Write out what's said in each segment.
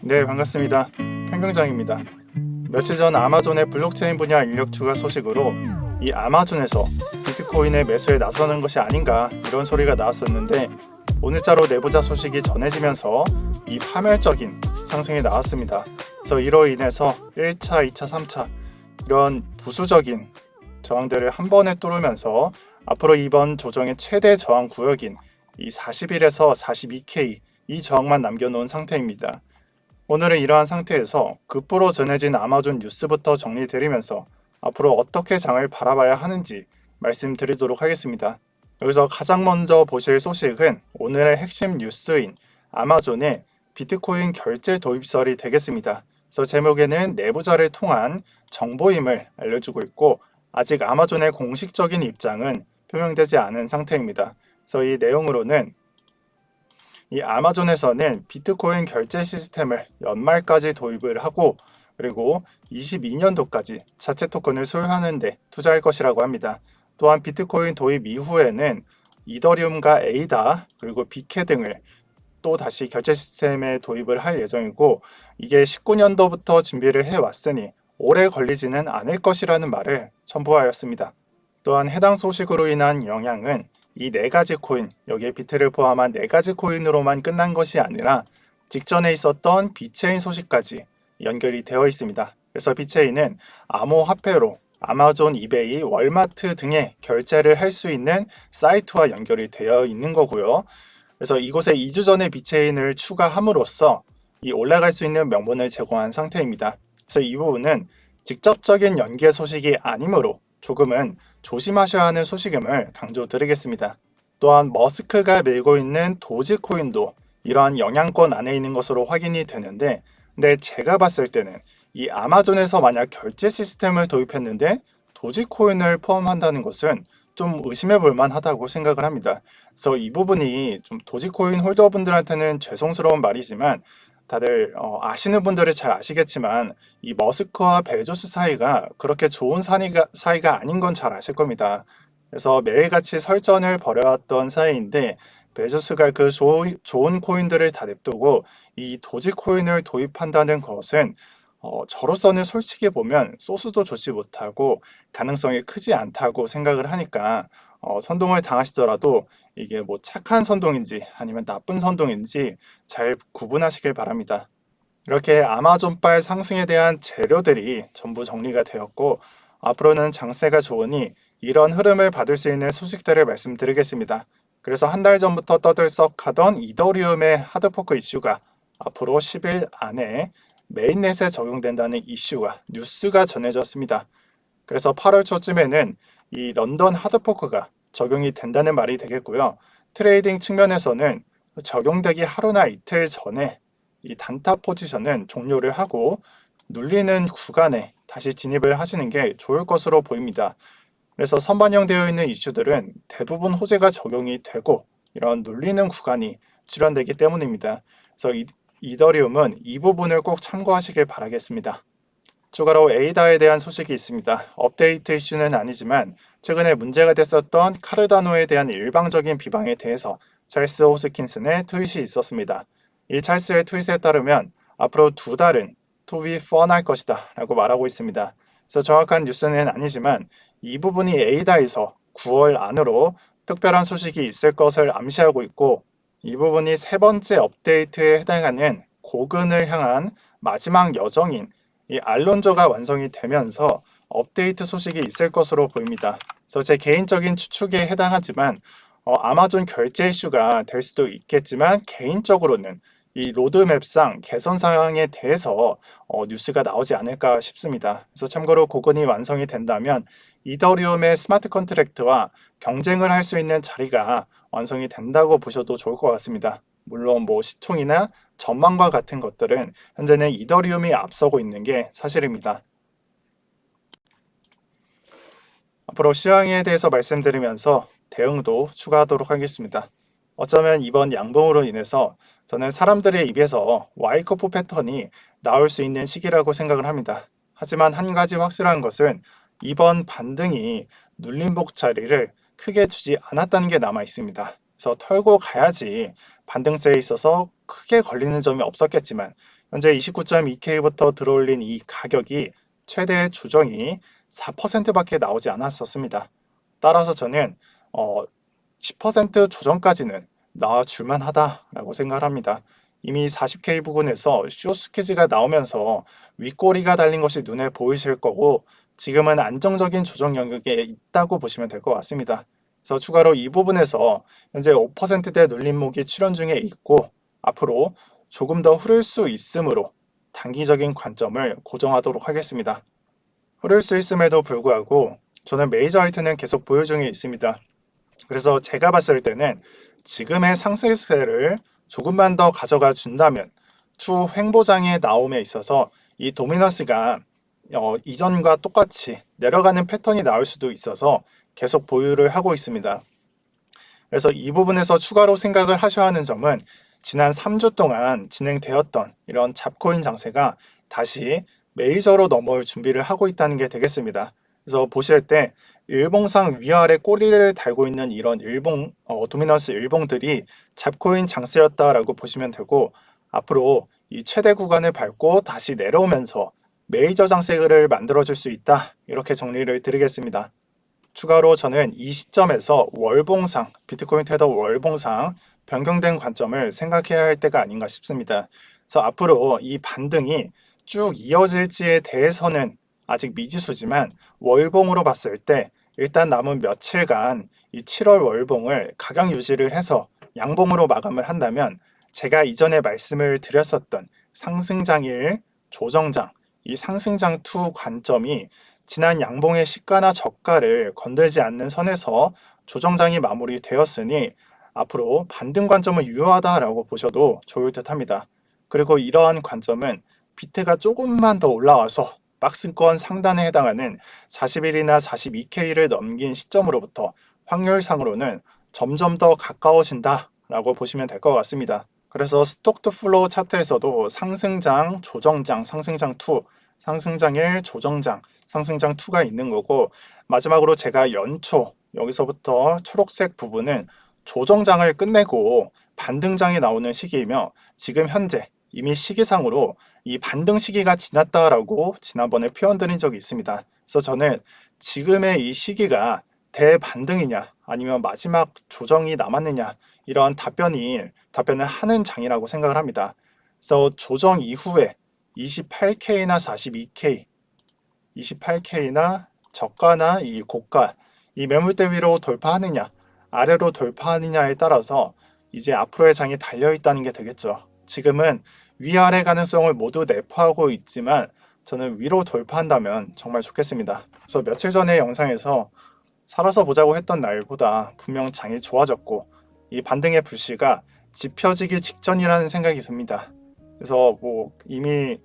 네, 반갑습니다. 평경장입니다. 며칠 전 아마존의 블록체인 분야 인력 추가 소식으로 이 아마존에서 비트코인의 매수에 나서는 것이 아닌가 이런 소리가 나왔었는데 오늘자로 내부자 소식이 전해지면서 이 파멸적인 상승이 나왔습니다. 그래서 이로 인해서 1차, 2차, 3차 이런 부수적인 저항들을 한 번에 뚫으면서 앞으로 이번 조정의 최대 저항 구역인 이 41에서 42K 이 저항만 남겨놓은 상태입니다. 오늘은 이러한 상태에서 급부로 전해진 아마존 뉴스부터 정리드리면서 앞으로 어떻게 장을 바라봐야 하는지 말씀드리도록 하겠습니다. 여기서 가장 먼저 보실 소식은 오늘의 핵심 뉴스인 아마존의 비트코인 결제 도입설이 되겠습니다. 그래서 제목에는 내부자를 통한 정보임을 알려주고 있고 아직 아마존의 공식적인 입장은 표명되지 않은 상태입니다. 그래서 이 내용으로는 이 아마존에서는 비트코인 결제 시스템을 연말까지 도입을 하고 그리고 22년도까지 자체 토큰을 소유하는 데 투자할 것이라고 합니다. 또한 비트코인 도입 이후에는 이더리움과 에이다 그리고 비케 등을 또 다시 결제 시스템에 도입을 할 예정이고 이게 19년도부터 준비를 해왔으니 오래 걸리지는 않을 것이라는 말을 첨부하였습니다. 또한 해당 소식으로 인한 영향은 이 네 가지 코인, 여기에 비트를 포함한 네 가지 코인으로만 끝난 것이 아니라 직전에 있었던 비체인 소식까지 연결이 되어 있습니다. 그래서 비체인은 암호화폐로 아마존, 이베이, 월마트 등의 결제를 할 수 있는 사이트와 연결이 되어 있는 거고요. 그래서 이곳에 2주 전에 비체인을 추가함으로써 이 올라갈 수 있는 명분을 제공한 상태입니다. 그래서 이 부분은 직접적인 연계 소식이 아니므로 조금은 조심하셔야 하는 소식임을 강조드리겠습니다. 또한 머스크가 밀고 있는 도지코인도 이러한 영향권 안에 있는 것으로 확인이 되는데 근데 제가 봤을 때는 이 아마존에서 만약 결제 시스템을 도입했는데 도지코인을 포함한다는 것은 좀 의심해 볼 만하다고 생각을 합니다. 그래서 이 부분이 좀 도지코인 홀더분들한테는 죄송스러운 말이지만 다들 아시는 분들은 잘 아시겠지만 이 머스크와 베조스 사이가 그렇게 좋은 사이가 아닌 건 잘 아실 겁니다. 그래서 매일같이 설전을 벌여왔던 사이인데 베조스가 그 좋은 코인들을 다 냅두고 이 도지코인을 도입한다는 것은 저로서는 솔직히 보면 소스도 좋지 못하고 가능성이 크지 않다고 생각을 하니까 선동을 당하시더라도 이게 뭐 착한 선동인지 아니면 나쁜 선동인지 잘 구분하시길 바랍니다. 이렇게 아마존발 상승에 대한 재료들이 전부 정리가 되었고 앞으로는 장세가 좋으니 이런 흐름을 받을 수 있는 소식들을 말씀드리겠습니다. 그래서 한 달 전부터 떠들썩하던 이더리움의 하드포크 이슈가 앞으로 10일 안에 메인넷에 적용된다는 이슈가 뉴스가 전해졌습니다. 그래서 8월 초쯤에는 이 런던 하드포크가 적용이 된다는 말이 되겠고요. 트레이딩 측면에서는 적용되기 하루나 이틀 전에 이 단타 포지션은 종료를 하고 눌리는 구간에 다시 진입을 하시는 게 좋을 것으로 보입니다. 그래서 선반영되어 있는 이슈들은 대부분 호재가 적용이 되고 이런 눌리는 구간이 출현되기 때문입니다. 그래서 이더리움은 이 부분을 꼭 참고하시길 바라겠습니다. 추가로 에이다에 대한 소식이 있습니다. 업데이트 이슈는 아니지만 최근에 문제가 됐었던 카르다노에 대한 일방적인 비방에 대해서 찰스 호스킨슨의 트윗이 있었습니다. 이 찰스의 트윗에 따르면 앞으로 2달은 to be 펀할 것이다 라고 말하고 있습니다. 그래서 정확한 뉴스는 아니지만 이 부분이 에이다에서 9월 안으로 특별한 소식이 있을 것을 암시하고 있고 이 부분이 세 번째 업데이트에 해당하는 고근을 향한 마지막 여정인 이 알론조가 완성이 되면서 업데이트 소식이 있을 것으로 보입니다. 그래서 제 개인적인 추측에 해당하지만 아마존 결제 이슈가 될 수도 있겠지만 개인적으로는 이 로드맵상 개선 사항에 대해서 뉴스가 나오지 않을까 싶습니다. 그래서 참고로 고건이 완성이 된다면 이더리움의 스마트 컨트랙트와 경쟁을 할 수 있는 자리가 완성이 된다고 보셔도 좋을 것 같습니다. 물론 뭐 시총이나 전망과 같은 것들은 현재는 이더리움이 앞서고 있는 게 사실입니다. 앞으로 시황에 대해서 말씀드리면서 대응도 추가하도록 하겠습니다. 어쩌면 이번 양봉으로 인해서 저는 사람들의 입에서 Y커프 패턴이 나올 수 있는 시기라고 생각을 합니다. 하지만 한 가지 확실한 것은 이번 반등이 눌림목 자리를 크게 주지 않았다는 게 남아 있습니다. 그래서 털고 가야지 반등세에 있어서 크게 걸리는 점이 없었겠지만 현재 29.2K부터 들어올린 이 가격이 최대 조정이 4%밖에 나오지 않았었습니다. 따라서 저는 10% 조정까지는 나와줄만 하다라고 생각을 합니다. 이미 40K 부근에서 숏스퀴즈가 나오면서 윗꼬리가 달린 것이 눈에 보이실 거고, 지금은 안정적인 조정 영역에 있다고 보시면 될 것 같습니다. 그래서 추가로 이 부분에서 현재 5%대 눌림목이 출현 중에 있고, 앞으로 조금 더 흐를 수 있으므로 단기적인 관점을 고정하도록 하겠습니다. 흐를 수 있음에도 불구하고 저는 메이저 하이트는 계속 보유 중에 있습니다. 그래서 제가 봤을 때는 지금의 상승세를 조금만 더 가져가 준다면 추후 횡보장의 나옴에 있어서 이 도미넌스가 이전과 똑같이 내려가는 패턴이 나올 수도 있어서 계속 보유를 하고 있습니다. 그래서 이 부분에서 추가로 생각을 하셔야 하는 점은 지난 3주 동안 진행되었던 이런 잡코인 장세가 다시 메이저로 넘어올 준비를 하고 있다는 게 되겠습니다. 그래서 보실 때 일봉상 위아래 꼬리를 달고 있는 이런 도미넌스 일봉들이 잡코인 장세였다라고 보시면 되고, 앞으로 이 최대 구간을 밟고 다시 내려오면서 메이저 장세를 만들어줄 수 있다, 이렇게 정리를 드리겠습니다. 추가로 저는 이 시점에서 월봉상, 비트코인 테더 월봉상 변경된 관점을 생각해야 할 때가 아닌가 싶습니다. 그래서 앞으로 이 반등이 쭉 이어질지에 대해서는 아직 미지수지만, 월봉으로 봤을 때 일단 남은 며칠간 이 7월 월봉을 가격 유지를 해서 양봉으로 마감을 한다면, 제가 이전에 말씀을 드렸었던 상승장 1, 조정장, 이 상승장 2 관점이 지난 양봉의 시가나 저가를 건들지 않는 선에서 조정장이 마무리되었으니 앞으로 반등 관점은 유효하다라고 보셔도 좋을 듯 합니다. 그리고 이러한 관점은 비트가 조금만 더 올라와서 박스권 상단에 해당하는 41이나 42K를 넘긴 시점으로부터 확률상으로는 점점 더 가까워진다라고 보시면 될 것 같습니다. 그래서 스톡 투 플로우 차트에서도 상승장, 조정장, 상승장 2, 상승장 1, 조정장, 상승장 2가 있는 거고, 마지막으로 제가 연초 여기서부터 초록색 부분은 조정장을 끝내고 반등장이 나오는 시기이며, 지금 현재 이미 시기상으로 이 반등 시기가 지났다라고 지난번에 표현 드린 적이 있습니다. 그래서 저는 지금의 이 시기가 대반등이냐 아니면 마지막 조정이 남았느냐, 이런 답변을 하는 장이라고 생각을 합니다. 그래서 조정 이후에 28K나 42K, 28K나 저가나 이 고가, 이 매물대 위로 돌파하느냐 아래로 돌파하느냐에 따라서 이제 앞으로의 장이 달려있다는 게 되겠죠. 지금은 위아래 가능성을 모두 내포하고 있지만 저는 위로 돌파한다면 정말 좋겠습니다. 그래서 며칠 전에 영상에서 살아서 보자고 했던 날보다 분명 장이 좋아졌고, 이 반등의 불씨가 짚혀지기 직전이라는 생각이 듭니다. 그래서 이미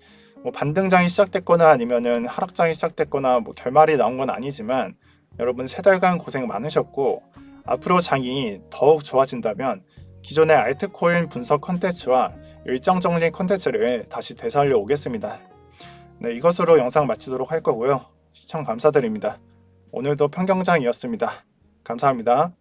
반등장이 시작됐거나 아니면은 하락장이 시작됐거나 결말이 나온 건 아니지만, 여러분 3달간 고생 많으셨고, 앞으로 장이 더욱 좋아진다면 기존의 알트코인 분석 컨텐츠와 일정 정리 컨텐츠를 다시 되살려 오겠습니다. 네, 이것으로 영상 마치도록 할 거고요. 시청 감사드립니다. 오늘도 평경장이었습니다. 감사합니다.